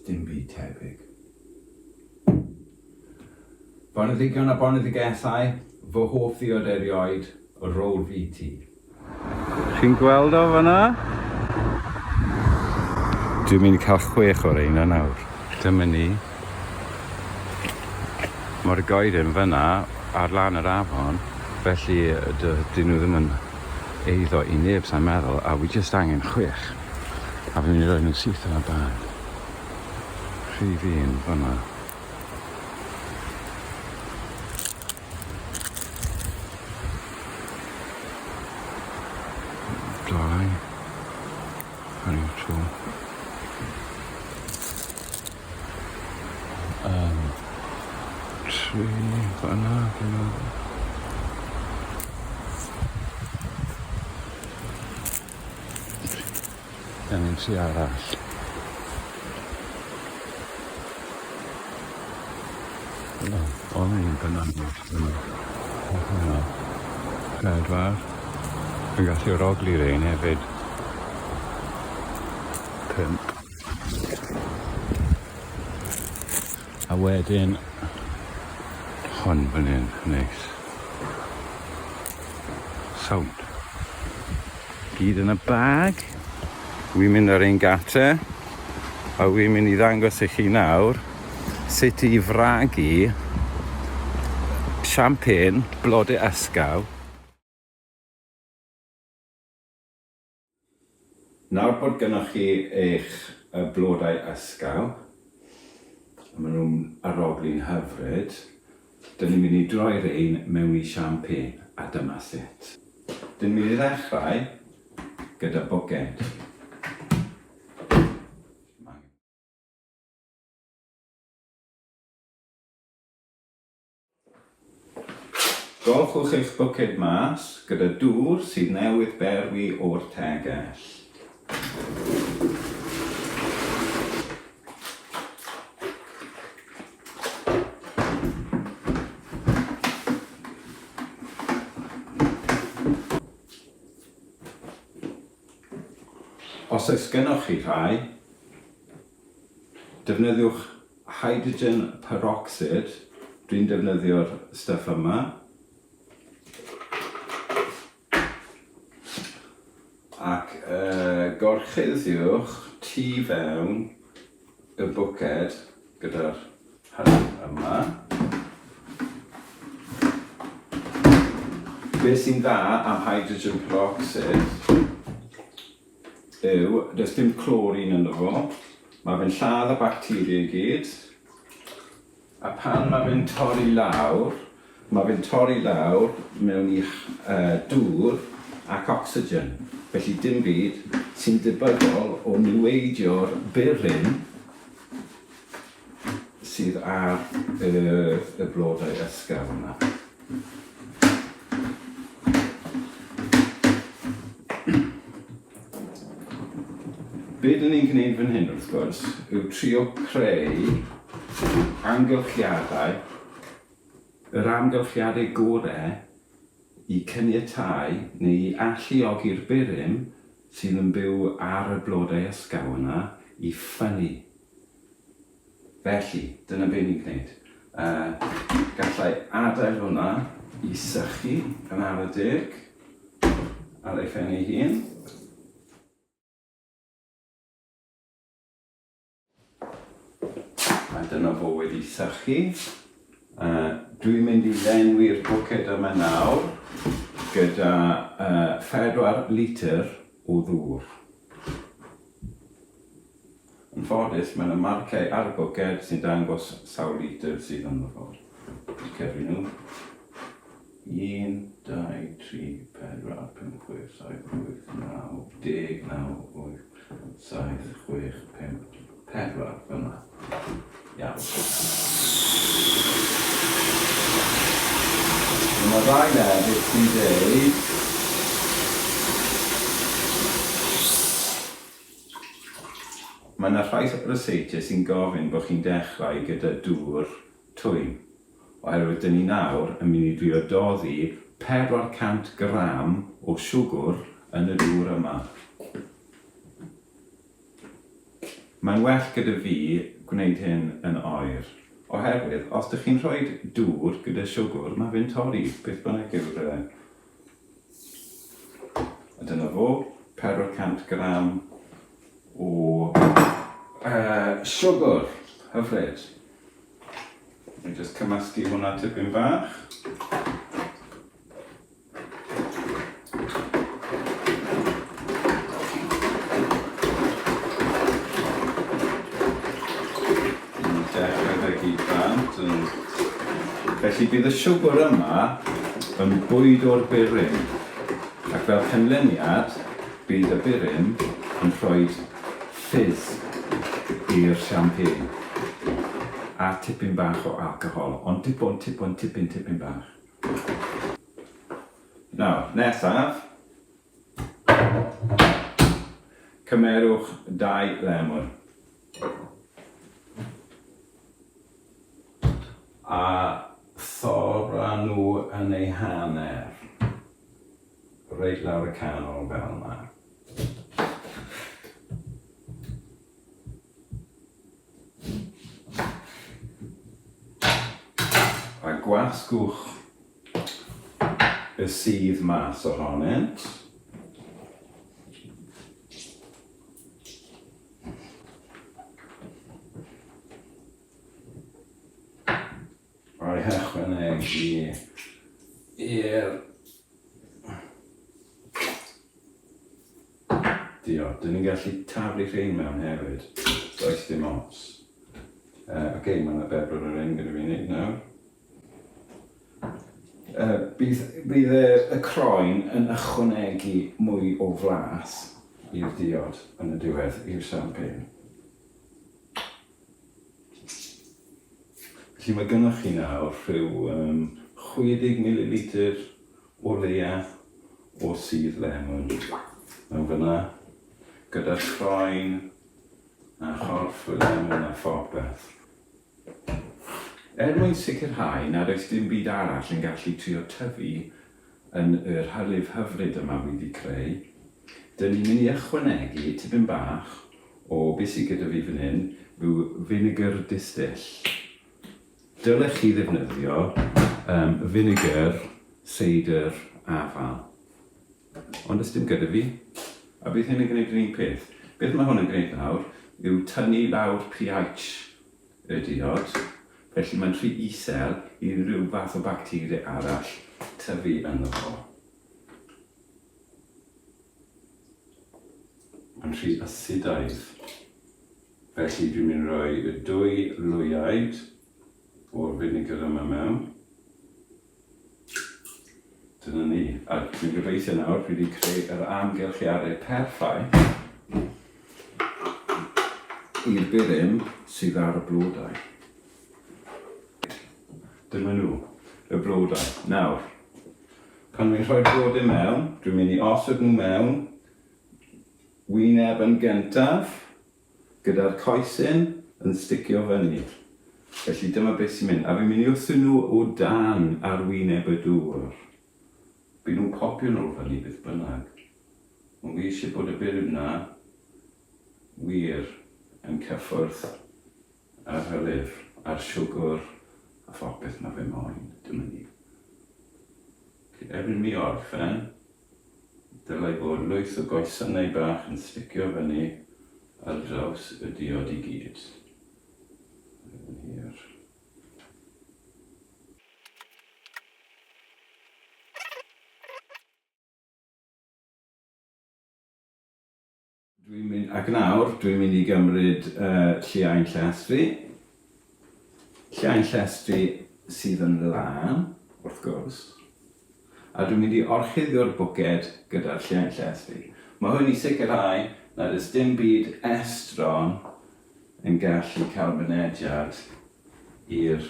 dim byd tebyg. Boneddigion a boneddigethau, fy hoff ddiod erioed o rôl fi ti. Chi'n gweld o fan'na? Dwi'n mynd i cael 6 o'r un o nawr. Dyma ni. Mae'r goeden fan'na ar lan yr afon, felly dyn nhw ddim yn eiddo i neb sa'n meddwl, a wi jyst angen 6. A fi'n mynd i roi nhw syth yn y bag. Rhif 1 fan'na. Dau. Ar un tro. 3 fan'na, dwi'n meddwl. Gan i'n si arall. O'n un bananus. 4. Dwi'n gallu roglu'r un hefyd. 5. A wedyn hon fan hyn, neis. Sound. Gyd yn y bag. Wi'n mynd ar ein gate, a wi'n mynd i ddangos i chi nawr sut i fragu Siampên Blodau Ysgaw. Nawr bod gynnwch chi eich blodau ysgaw, a maen nhw'n aroglu'n hyfryd, dyn ni'n mynd i droi'r ein mewn i siampên, a dyma sut. Dyn ni'n mynd i ddechrau gyda bwged. Golchwch eich bwced mas gyda dŵr sydd newydd berwi o'r tegell. Os oes gennych chi rhai, defnyddiwch Hydrogen Perocsid. Dwi'n defnyddio'r stuff yma. Ac gorchuddiwch tu fewn y bwced gyda'r hynny yma. Beth sy'n dda am Hydrogen Perocsid yw, does dim clorin ynddo fo. Mae fe'n lladd y bacteria i gyd. A pan mae fe'n torri lawr, mewn i dŵr ac ocsigen. Felly dim byd sy'n debygol o niweidio'r buryn sydd ar y blodau ysgaw yna. Be dyn ni'n gwneud fan hyn wrth gwrs yw trio creu amgylchiadau, yr amgylchiadau gorau i caniatáu neu i alluogi'r burym sydd yn byw ar y blodau ysgaw yna i ffynnu. Felly, dyna be ni'n gwneud. Gallai adael hwnna i sychu yn ar y dig ar ei phen ei hun. A dyna fo wedi sychu. Dwi'n mynd i lenwi'r bwced yma nawr gyda 4 litr o ddŵr. Yn ffodus, mae yna marcau ar y bwced sy'n dangos sawl litr sydd yn y ffordd. Cefri nhw. 1, 2, 3, 4, 5, 6, 7, 8, 9, 10, 9, 8, 7, 6, 5, 4 fyna. Iawn. Mae rai lefydd sy'n dweud mae yna rhai reseitiau sy'n gofyn bod chi'n dechrau gyda dŵr twym. Oherwydd dyn ni nawr yn mynd i drio doddi 400 gram o siwgr yn y dŵr yma. Mae'n well gyda fi gwneud hyn yn oer. Oherwydd, os ydych chi'n rhoi dŵr gyda siwgr, mae fe'n torri, beth bynnag yw'r... A dyna fo, 400 gram o siwgr hyfryd. Ni'n just cymysgu hwnna tipyn bach. Felly bydd y siwgr yma yn bwyd o'r burin, ac fel canlyniad bydd y burin yn rhoi ffizz i'r siampên a tipyn bach o alcohol, ond tipyn bach. Nawr, nesaf, cymerwch 2 lemwn. A thora nhw yn eu hanner, reit lawr y canol fel yma. A gwasgwch y sudd mas ohonynt. Rhoi ychwanegu i'r... Diolch, dyn ni'n gallu taflu rhain mewn hefyd, does dim ots. Oce, mae yna bedwar o'r un gyda fi wneud nawr. Bydd y chroen yn ychwanegu mwy o flas i'r diod yn y diwedd i'r siampên. Felly mae gynnwch chi nawr rhyw 60 ml o leia o sudd lemwn mewn fyna, gyda troi'n a chorff o lemwn a phopeth. Mwyn sicrhau nad oes dim byd arall yn gallu trio tyfu yn yr hylif hyfryd yma wedi creu, dyn ni'n mynd i ychwanegu tipyn bach o beth sydd gyda fi fan hyn, yw finegr distill. Dylech chi ddefnyddio finegr, seidr, afal. Ond ys dim gyda fi, a beth hyn yn gwneud yr un peth. Beth mae hwn yn gwneud nawr yw tynnu lawr pH y diod, felly mae'n rhy isel i ryw fath o bacteria arall tyfu ynddo fo. Mae'n rhy asidaidd. Felly dwi'n mynd rhoi 2 lwyaid o'r finegr yma mewn. Dyna ni. A dwi'n gobeithio nawr, dwi wedi creu yr amgylchiadau perffaith i'r burin sydd ar y blodau. Dyma nhw, y blodau. Nawr, pan dwi'n rhoi'r blodau mewn, dwi'n mynd i osod nhw mewn, wyneb yn gyntaf, gyda'r coesyn yn sticio fyny. Felly dyma beth sy'n mynd, a fi'n mynd i wrthyn nhw o dan ar wyneb y dŵr. Bydd nhw'n popio nhw fyny beth bynnag. Ond fi eisiau bod y burin yna wir yn cyffwrdd ar hylif, ar siwgr, a phopeth na fe moyn, dyma ni. Erbyn mi orffen, dylai bod lwyth o goesynau bach yn sticio fyny ar draws y diod i gyd. Here. Ac nawr, dwi'n mynd i gymryd llawn llestri. Llawn llestri sydd yn lan, wrth gwrs. A dwi'n mynd i orchuddio'r bwced gyda'r llawn llestri. Mae hwn i sicrhau nad oes dim byd estron yn gallu cael mynediad i'r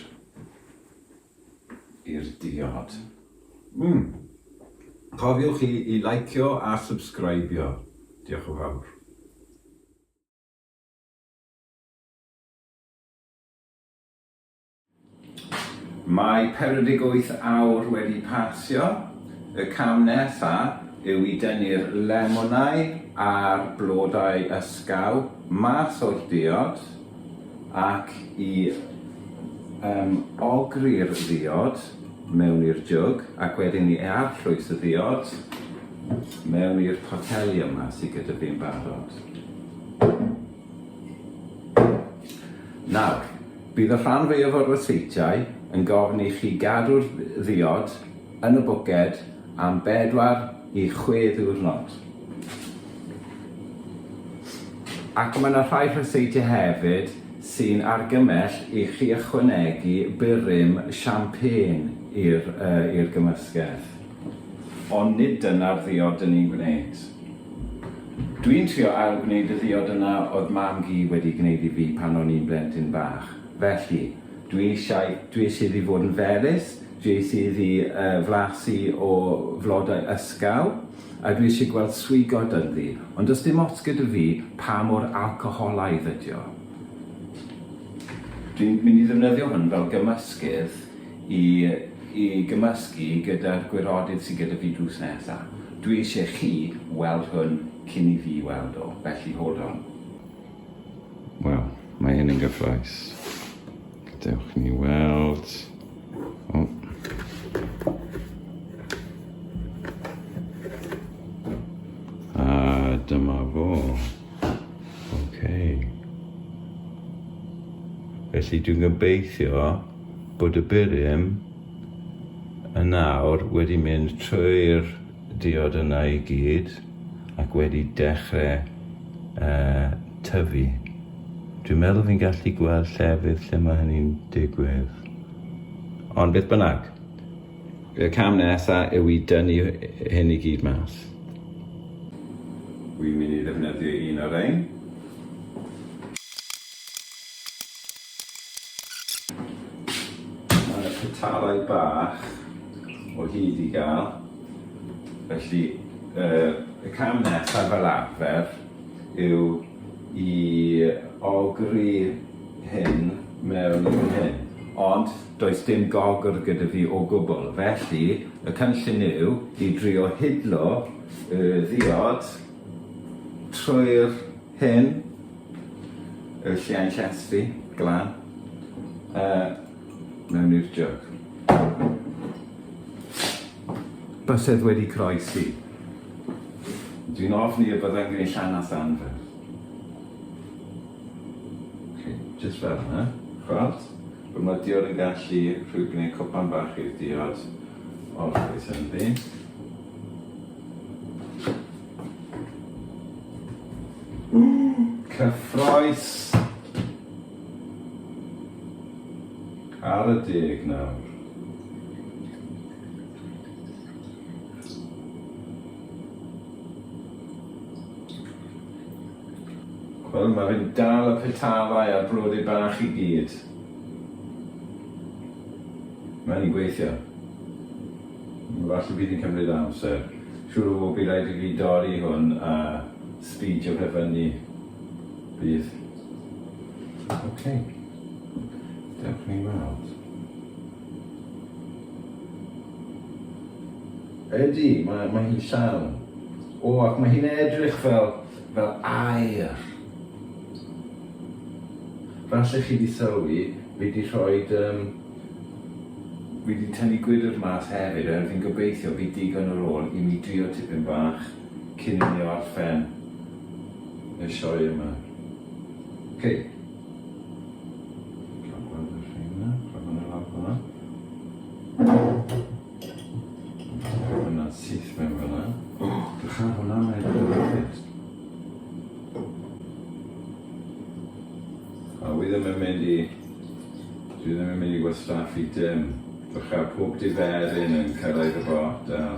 diod. Cofiwch i licio a subscribio. Diolch yn fawr. Mae 48 awr wedi pasio. Y cam nesaf yw i dynnu'r lemwnau a'r blodau ysgaw mas o'r diod ac i ogri'r ddiod mewn i'r jwg, ac wedyn ni arllwys y ddiod mewn i'r poteli yma sydd gyda fi'n barod. Nawr, bydd y rhan fwyaf o'r reseitiau yn gofyn i chi gadw'r ddiod yn y bwced am 4 i 6 ddiwrnod. Ac mae yna rhai reseitiau hefyd sy'n argymell i chi ychwanegu byrym siampên i'r gymysgedd. Ond nid dyna'r ddiod yn ni'n gwneud. Dwi'n trio ail-gwneud y ddiod yna oedd mam gi wedi gwneud i fi pan o'n i'n blentyn bach. Felly, dwi eisiau iddi fod yn felys, dwi eisiau iddi flasu o Blodau Ysgaw, a dwi eisiau gweld swigod ynddi. Ond does dim ots gyda fi pa mor alcoholaidd ydi o. Dwi'n mynd i ddefnyddio hwn fel gymysgydd i gymysgu gyda'r gwirodydd sydd gyda fi drws nesaf. Dwi eisiau chi weld hwn cyn i fi weld o, felly hold on. Wel, mae hyn yn gyffroes. Gadewch ni weld. O. A dyma fo. Okay. Felly dwi'n gobeithio bod y byrym yn nawr wedi mynd trwy'r diod yna i gyd ac wedi dechrau tyfu. Dwi'n meddwl fi'n gallu gweld llefydd lle mae hynny'n digwydd. Ond beth bynnag, y cam nesaf yw i dynnu hyn i gyd mas. Dwi'n mynd i ddefnyddio un o'r ein. Mae'n petalau bach o hyd i gael. Felly, y cam nesaf fel arfer yw i ogri hyn mewn i hyn. Ond does dim gogr gyda fi o gwbl. Felly, y cynllun yw i drio hidlo y ddiod trwy'r hyn, y llawn llestri, glan, mewn i'r jwg. Bysedd wedi croesi. Dwi'n ofni y byddai'n gwneud llanas anfer. Just fel yna, chwalt. Bod mae'r diod yn gallu rhywun gwneud cwpan bach i'r diod o'r ffwys ynddi. Cyffroes! Ar y deg nawr. Wel, mae fe'n dal y petalau a'r blodau bach i gyd. Mae'n i'n gweithio. Falle bydd hi'n cymryd amser. Siwr o fod bydd rhaid i fi dorri hwn a sbeidio fyny. Bydd. OK. Dewch ni weld. Ydy, mae hi'n llawn. O, ac mae hi'n edrych fel aer. Falle chi wedi sylwi, fi wedi rhoi, fi wedi tynnu gwydr mas hefyd, a fi'n gobeithio fi digon ar ôl i mi drio tipyn bach cyn i ni orffen y sioe yma. OK. Gael gweld y rhain yna, rhaid hwnna lawr hwnna. Hwnna'n syth mewn fyna. Dych ar hwnna, mae'n dweud. Dwi ddim yn mynd i gwastraffu dim. Dych pob diferyn yn cyrraedd y botel.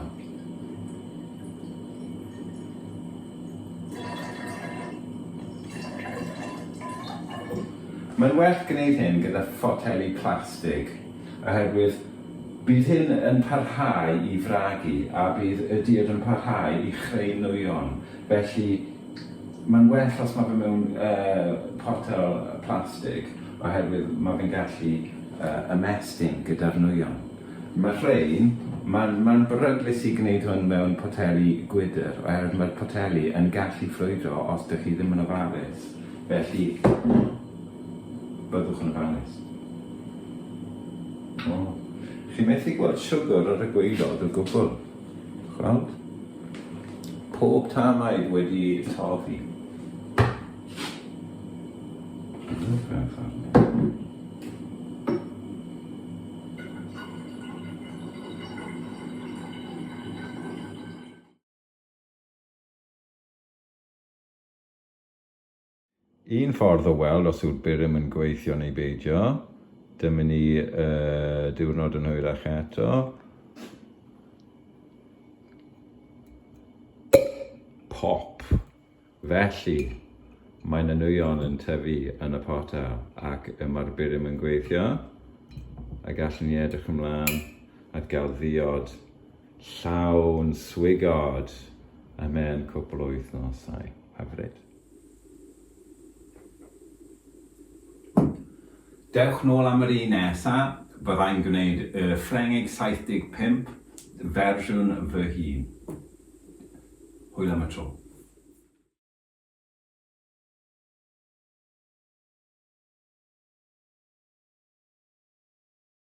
Mae'n well gwneud hyn gyda photeli plastig, oherwydd bydd hyn yn parhau i fragu a bydd y diod yn parhau i chroen. Felly, mae'n well os mae fe mewn potel plastig, oherwydd mae fe'n gallu ymestyn gyda'r nwyon. Mae rhain, mae'n beryglus i gwneud hwn mewn poteli gwydr, oherwydd mae'r poteli yn gallu ffrwydro os ydych chi ddim yn ofalus. Felly, byddwch yn ofalus. Chi methu gweld siwgr ar y gwaelod o gwbl. Gweld? Pob tamaid wedi toddi. Un ffordd o weld os yw'r birym yn gweithio neu beidio. Dyma ni diwrnod yn hwyrach eto. Pop. Felly, mae nwyon yn tyfu yn y potel ac mae'r birym yn gweithio. A gallwn ni edrych ymlaen at gael ddiod llawn swigod a mewn cwbl o wythnosau hyfryd. Dewch nôl am yr un nesaf, byddai'n gwneud y Ffrengig 75 fersiwn fy hun. Hwyl am y tro.